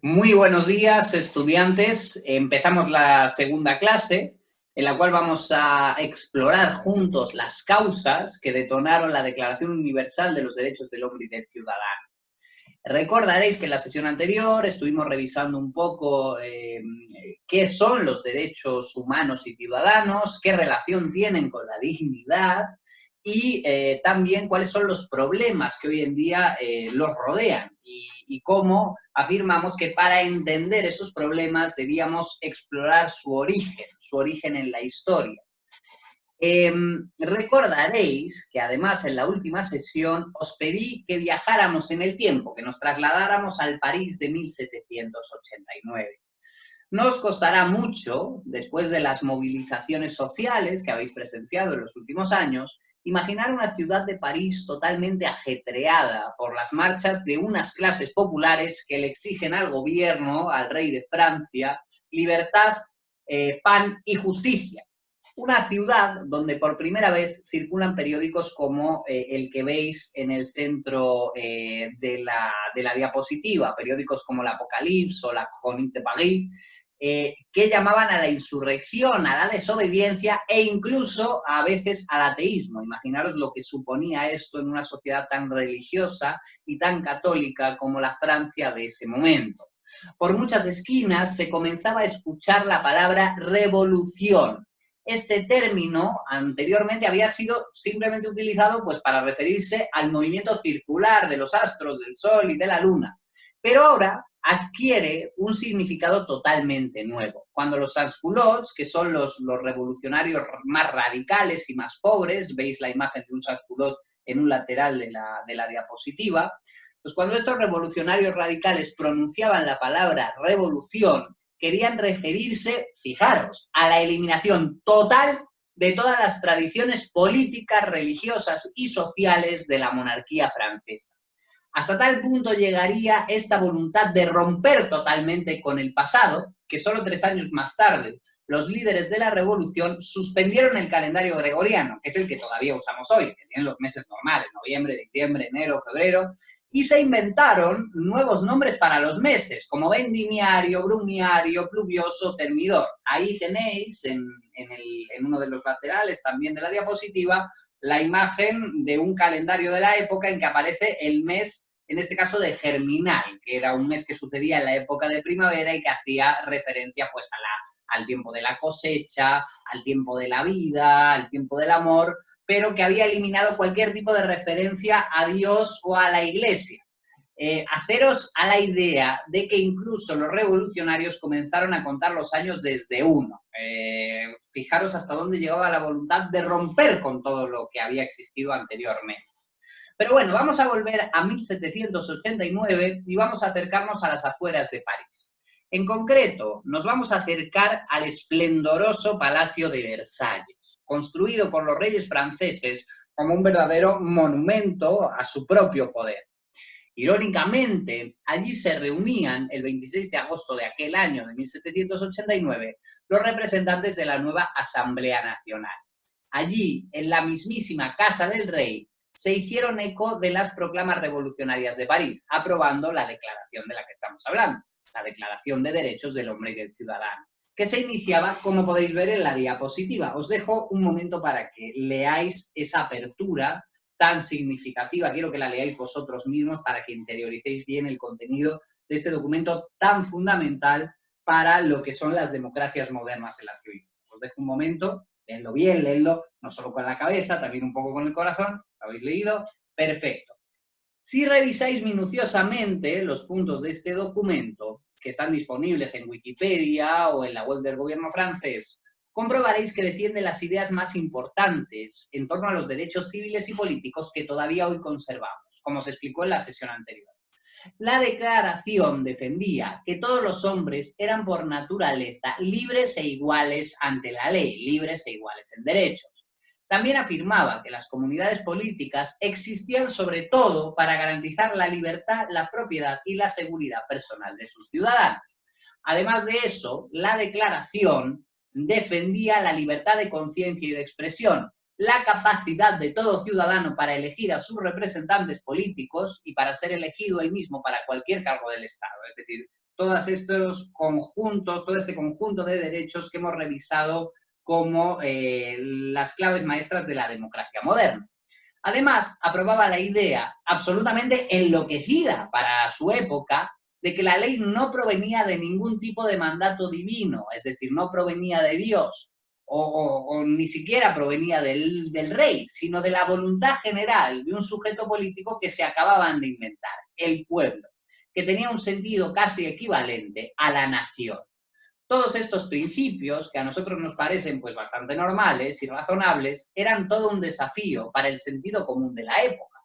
Muy buenos días, estudiantes. Empezamos la segunda clase, en la cual vamos a explorar juntos las causas que detonaron la Declaración Universal de los Derechos del Hombre y del Ciudadano. Recordaréis que en la sesión anterior estuvimos revisando un poco qué son los derechos humanos y ciudadanos, qué relación tienen con la dignidad y también cuáles son los problemas que hoy en día los rodean y cómo afirmamos que para entender esos problemas debíamos explorar su origen en la historia. Recordaréis que además en la última sesión os pedí que viajáramos en el tiempo, que nos trasladáramos al París de 1789. No os costará mucho, después de las movilizaciones sociales que habéis presenciado en los últimos años, imaginar una ciudad de París totalmente ajetreada por las marchas de unas clases populares que le exigen al gobierno, al rey de Francia, libertad, pan y justicia. Una ciudad donde por primera vez circulan periódicos como el que veis en el centro de la diapositiva, periódicos como l'Apocalypse o la Chronique de Paris, que llamaban a la insurrección, a la desobediencia e incluso a veces al ateísmo. Imaginaros lo que suponía esto en una sociedad tan religiosa y tan católica como la Francia de ese momento. Por muchas esquinas se comenzaba a escuchar la palabra revolución. Este término anteriormente había sido simplemente utilizado pues, para referirse al movimiento circular de los astros, del Sol y de la Luna. Pero ahora adquiere un significado totalmente nuevo. Cuando los sansculottes, que son los revolucionarios más radicales y más pobres, veis la imagen de un sansculotte en un lateral de la diapositiva, pues cuando estos revolucionarios radicales pronunciaban la palabra revolución, querían referirse, fijaros, a la eliminación total de todas las tradiciones políticas, religiosas y sociales de la monarquía francesa. Hasta tal punto llegaría esta voluntad de romper totalmente con el pasado, que solo 3 años más tarde los líderes de la revolución suspendieron el calendario gregoriano, que es el que todavía usamos hoy, que tienen los meses normales, noviembre, diciembre, enero, febrero, y se inventaron nuevos nombres para los meses, como vendimiario, brumiario, pluvioso, termidor. Ahí tenéis, en uno de los laterales también de la diapositiva, la imagen de un calendario de la época en que aparece el mes, en este caso de germinal, que era un mes que sucedía en la época de primavera y que hacía referencia pues al tiempo de la cosecha, al tiempo de la vida, al tiempo del amor, pero que había eliminado cualquier tipo de referencia a Dios o a la Iglesia. Haceros a la idea de que incluso los revolucionarios comenzaron a contar los años desde uno. Fijaros hasta dónde llegaba la voluntad de romper con todo lo que había existido anteriormente. Pero bueno, vamos a volver a 1789 y vamos a acercarnos a las afueras de París. En concreto, nos vamos a acercar al esplendoroso Palacio de Versalles, construido por los reyes franceses como un verdadero monumento a su propio poder. Irónicamente, allí se reunían el 26 de agosto de aquel año de 1789 los representantes de la nueva Asamblea Nacional. Allí, en la mismísima Casa del Rey, se hicieron eco de las proclamas revolucionarias de París, aprobando la declaración de la que estamos hablando, la Declaración de Derechos del Hombre y del Ciudadano, que se iniciaba, como podéis ver en la diapositiva. Os dejo un momento para que leáis esa apertura tan significativa. Quiero que la leáis vosotros mismos para que interioricéis bien el contenido de este documento tan fundamental para lo que son las democracias modernas en las que vivimos. Os dejo un momento, leedlo bien, leedlo no solo con la cabeza, también un poco con el corazón. ¿Lo habéis leído? Perfecto. Si revisáis minuciosamente los puntos de este documento, que están disponibles en Wikipedia o en la web del gobierno francés, comprobaréis que defiende las ideas más importantes en torno a los derechos civiles y políticos que todavía hoy conservamos, como se explicó en la sesión anterior. La declaración defendía que todos los hombres eran por naturaleza libres e iguales ante la ley, libres e iguales en derechos. También afirmaba que las comunidades políticas existían sobre todo para garantizar la libertad, la propiedad y la seguridad personal de sus ciudadanos. Además de eso, la declaración defendía la libertad de conciencia y de expresión, la capacidad de todo ciudadano para elegir a sus representantes políticos y para ser elegido él mismo para cualquier cargo del Estado. Es decir, todos estos conjuntos, todo este conjunto de derechos que hemos revisado como las claves maestras de la democracia moderna. Además, aprobaba la idea, absolutamente enloquecida para su época, de que la ley no provenía de ningún tipo de mandato divino, es decir, no provenía de Dios, o ni siquiera provenía del rey, sino de la voluntad general de un sujeto político que se acababan de inventar, el pueblo, que tenía un sentido casi equivalente a la nación. Todos estos principios, que a nosotros nos parecen pues bastante normales y razonables, eran todo un desafío para el sentido común de la época.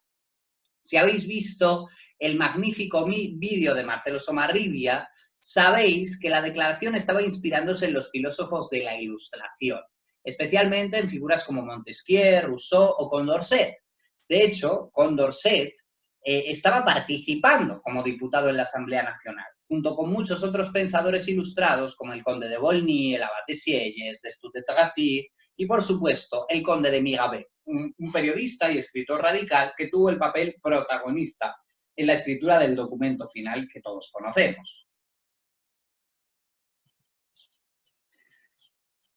Si habéis visto el magnífico vídeo de Marcelo Somarribia, sabéis que la declaración estaba inspirándose en los filósofos de la Ilustración, especialmente en figuras como Montesquieu, Rousseau o Condorcet. De hecho, Condorcet estaba participando como diputado en la Asamblea Nacional, junto con muchos otros pensadores ilustrados como el conde de Volney, el abate Sieyes, Destutt de Tracy y, por supuesto, el conde de Mirabeau, un periodista y escritor radical que tuvo el papel protagonista en la escritura del documento final que todos conocemos.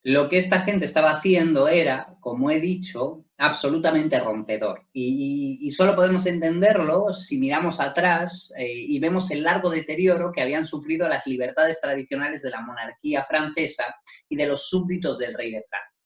Lo que esta gente estaba haciendo era, como he dicho, absolutamente rompedor. Y solo podemos entenderlo si miramos atrás y vemos el largo deterioro que habían sufrido las libertades tradicionales de la monarquía francesa y de los súbditos del rey de Francia.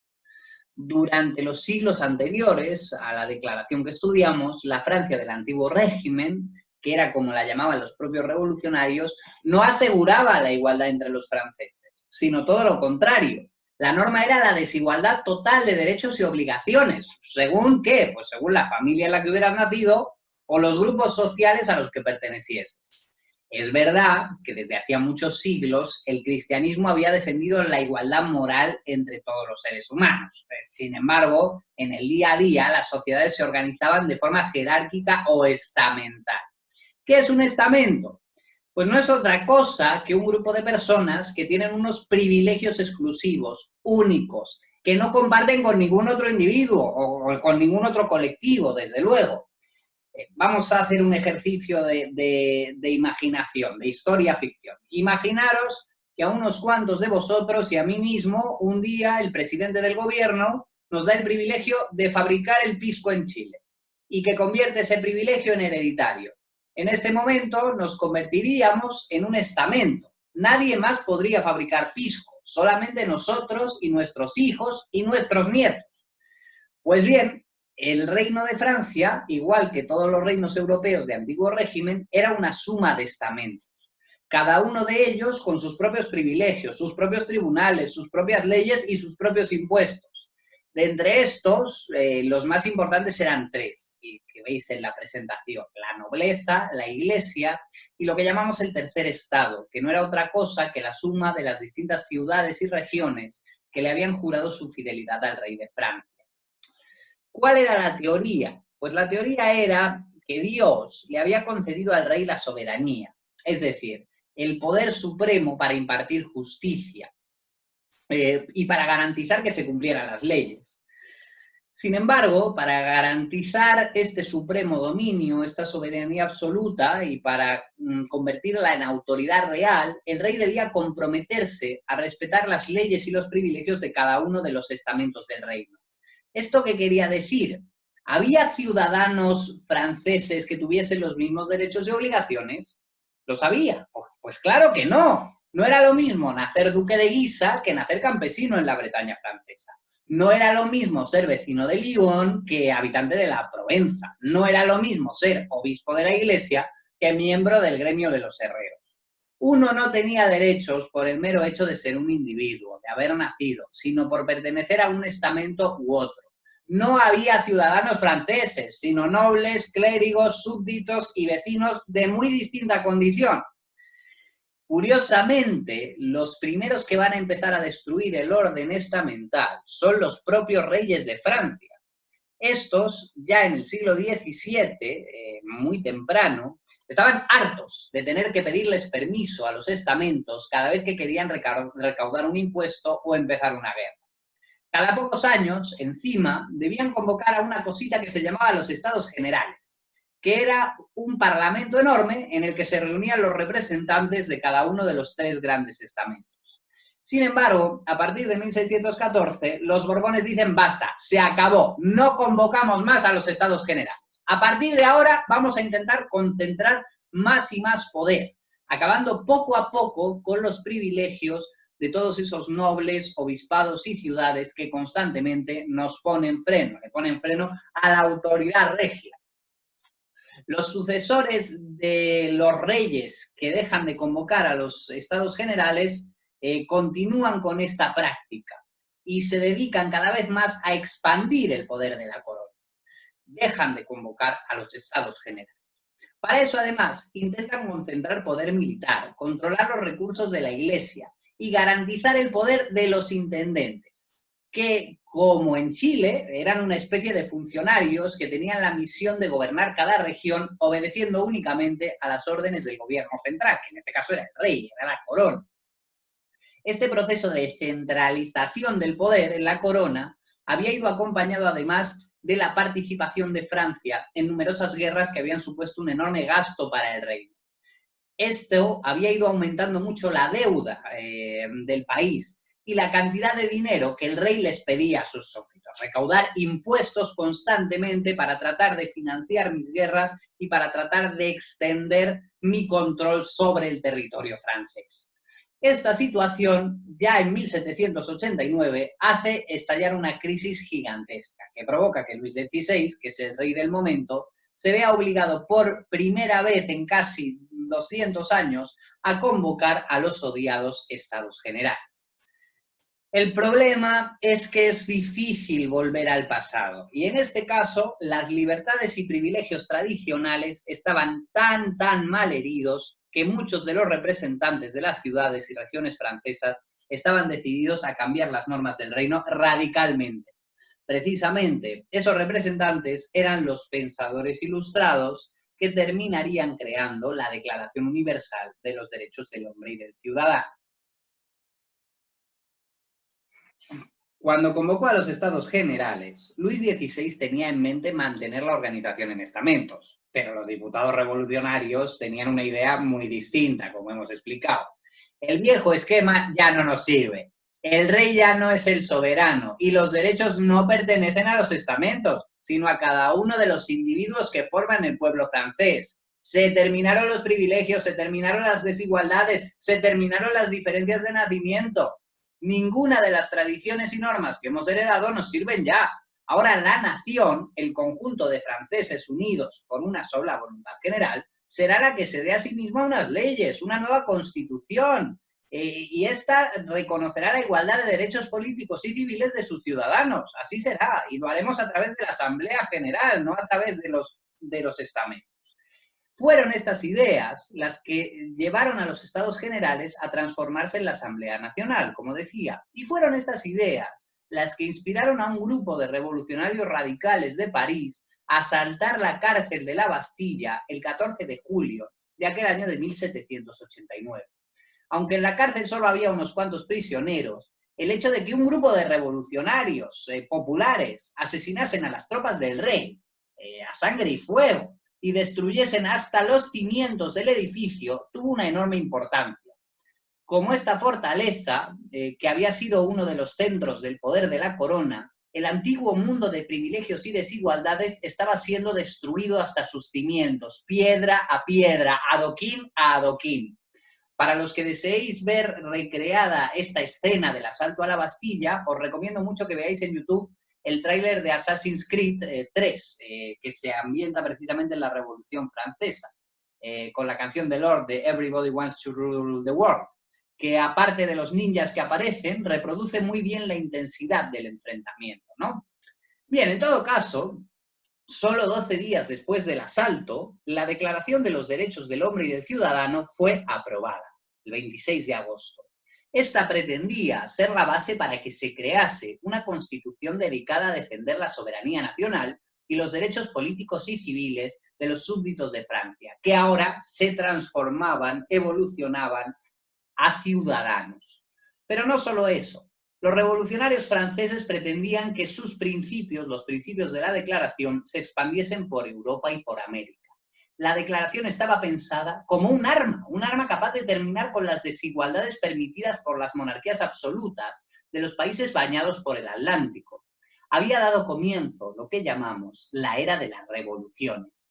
Durante los siglos anteriores a la declaración que estudiamos, la Francia del antiguo régimen, que era como la llamaban los propios revolucionarios, no aseguraba la igualdad entre los franceses, sino todo lo contrario. La norma era la desigualdad total de derechos y obligaciones. ¿Según qué? Pues según la familia en la que hubieras nacido o los grupos sociales a los que pertenecieses. Es verdad que desde hacía muchos siglos el cristianismo había defendido la igualdad moral entre todos los seres humanos. Sin embargo, en el día a día las sociedades se organizaban de forma jerárquica o estamental. ¿Qué es un estamento? Pues no es otra cosa que un grupo de personas que tienen unos privilegios exclusivos, únicos, que no comparten con ningún otro individuo o con ningún otro colectivo, desde luego. Vamos a hacer un ejercicio de imaginación, de historia-ficción. Imaginaros que a unos cuantos de vosotros y a mí mismo, un día el presidente del gobierno nos da el privilegio de fabricar el pisco en Chile y que convierte ese privilegio en hereditario. En este momento nos convertiríamos en un estamento. Nadie más podría fabricar pisco, solamente nosotros y nuestros hijos y nuestros nietos. Pues bien, el reino de Francia, igual que todos los reinos europeos de antiguo régimen, era una suma de estamentos. Cada uno de ellos con sus propios privilegios, sus propios tribunales, sus propias leyes y sus propios impuestos. De entre estos, los más importantes eran tres, que veis en la presentación: la nobleza, la iglesia y lo que llamamos el tercer estado, que no era otra cosa que la suma de las distintas ciudades y regiones que le habían jurado su fidelidad al rey de Francia. ¿Cuál era la teoría? Pues la teoría era que Dios le había concedido al rey la soberanía, es decir, el poder supremo para impartir justicia, y para garantizar que se cumplieran las leyes. Sin embargo, para garantizar este supremo dominio, esta soberanía absoluta y para convertirla en autoridad real, el rey debía comprometerse a respetar las leyes y los privilegios de cada uno de los estamentos del reino. ¿Esto qué quería decir? ¿Había ciudadanos franceses que tuviesen los mismos derechos y obligaciones? ¿Los había? Pues claro que no. No era lo mismo nacer duque de Guisa que nacer campesino en la Bretaña francesa. No era lo mismo ser vecino de Lyon que habitante de la Provenza. No era lo mismo ser obispo de la iglesia que miembro del gremio de los herreros. Uno no tenía derechos por el mero hecho de ser un individuo, de haber nacido, sino por pertenecer a un estamento u otro. No había ciudadanos franceses, sino nobles, clérigos, súbditos y vecinos de muy distinta condición. Curiosamente, los primeros que van a empezar a destruir el orden estamental son los propios reyes de Francia. Estos, ya en el siglo XVII, muy temprano, estaban hartos de tener que pedirles permiso a los estamentos cada vez que querían recaudar un impuesto o empezar una guerra. Cada pocos años, encima, debían convocar a una cosita que se llamaba los Estados Generales, que era un parlamento enorme en el que se reunían los representantes de cada uno de los tres grandes estamentos. Sin embargo, a partir de 1614, los Borbones dicen basta, se acabó, no convocamos más a los Estados Generales. A partir de ahora vamos a intentar concentrar más y más poder, acabando poco a poco con los privilegios de todos esos nobles, obispados y ciudades que constantemente nos ponen freno, le ponen freno a la autoridad regia. Los sucesores de los reyes que dejan de convocar a los Estados Generales continúan con esta práctica y se dedican cada vez más a expandir el poder de la corona. Dejan de convocar a los Estados Generales. Para eso, además, intentan concentrar poder militar, controlar los recursos de la Iglesia y garantizar el poder de los intendentes, que, como en Chile, eran una especie de funcionarios que tenían la misión de gobernar cada región obedeciendo únicamente a las órdenes del gobierno central, que en este caso era el rey, era la corona. Este proceso de centralización del poder en la corona había ido acompañado, además, de la participación de Francia en numerosas guerras que habían supuesto un enorme gasto para el reino. Esto había ido aumentando mucho la deuda del país y la cantidad de dinero que el rey les pedía a sus súbditos, recaudar impuestos constantemente para tratar de financiar mis guerras y para tratar de extender mi control sobre el territorio francés. Esta situación, ya en 1789, hace estallar una crisis gigantesca que provoca que Luis XVI, que es el rey del momento, se vea obligado por primera vez en casi 200 años a convocar a los odiados Estados Generales. El problema es que es difícil volver al pasado y en este caso las libertades y privilegios tradicionales estaban tan mal heridos que muchos de los representantes de las ciudades y regiones francesas estaban decididos a cambiar las normas del reino radicalmente. Precisamente, esos representantes eran los pensadores ilustrados que terminarían creando la Declaración Universal de los Derechos del Hombre y del Ciudadano. Cuando convocó a los Estados Generales, Luis XVI tenía en mente mantener la organización en estamentos, pero los diputados revolucionarios tenían una idea muy distinta, como hemos explicado. El viejo esquema ya no nos sirve. El rey ya no es el soberano y los derechos no pertenecen a los estamentos, sino a cada uno de los individuos que forman el pueblo francés. Se terminaron los privilegios, se terminaron las desigualdades, se terminaron las diferencias de nacimiento. Ninguna de las tradiciones y normas que hemos heredado nos sirven ya. Ahora la nación, el conjunto de franceses unidos por una sola voluntad general, será la que se dé a sí misma unas leyes, una nueva constitución, y esta reconocerá la igualdad de derechos políticos y civiles de sus ciudadanos. Así será, y lo haremos a través de la Asamblea General, no a través de los estamentos. Fueron estas ideas las que llevaron a los Estados Generales a transformarse en la Asamblea Nacional, como decía, y fueron estas ideas las que inspiraron a un grupo de revolucionarios radicales de París a asaltar la cárcel de la Bastilla el 14 de julio de aquel año de 1789. Aunque en la cárcel solo había unos cuantos prisioneros, el hecho de que un grupo de revolucionarios populares asesinasen a las tropas del rey a sangre y fuego y destruyesen hasta los cimientos del edificio, tuvo una enorme importancia. Como esta fortaleza, que había sido uno de los centros del poder de la corona, el antiguo mundo de privilegios y desigualdades estaba siendo destruido hasta sus cimientos, piedra a piedra, adoquín a adoquín. Para los que deseéis ver recreada esta escena del asalto a la Bastilla, os recomiendo mucho que veáis en YouTube el tráiler de Assassin's Creed 3, que se ambienta precisamente en la Revolución Francesa, con la canción de Lord de Everybody Wants to Rule the World, que aparte de los ninjas que aparecen, reproduce muy bien la intensidad del enfrentamiento, ¿no? Bien, en todo caso, solo 12 días después del asalto, la Declaración de los Derechos del Hombre y del Ciudadano fue aprobada, el 26 de agosto. Esta pretendía ser la base para que se crease una constitución dedicada a defender la soberanía nacional y los derechos políticos y civiles de los súbditos de Francia, que ahora se transformaban, evolucionaban a ciudadanos. Pero no solo eso. Los revolucionarios franceses pretendían que sus principios, los principios de la Declaración, se expandiesen por Europa y por América. La declaración estaba pensada como un arma capaz de terminar con las desigualdades permitidas por las monarquías absolutas de los países bañados por el Atlántico. Había dado comienzo lo que llamamos la era de las revoluciones.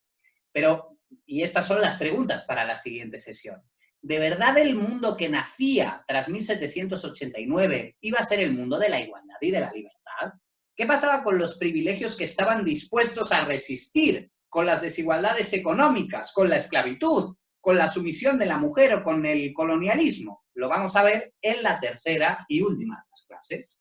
Pero, y estas son las preguntas para la siguiente sesión. ¿De verdad el mundo que nacía tras 1789 iba a ser el mundo de la igualdad y de la libertad? ¿Qué pasaba con los privilegios que estaban dispuestos a resistir, con las desigualdades económicas, con la esclavitud, con la sumisión de la mujer o con el colonialismo? Lo vamos a ver en la tercera y última de las clases.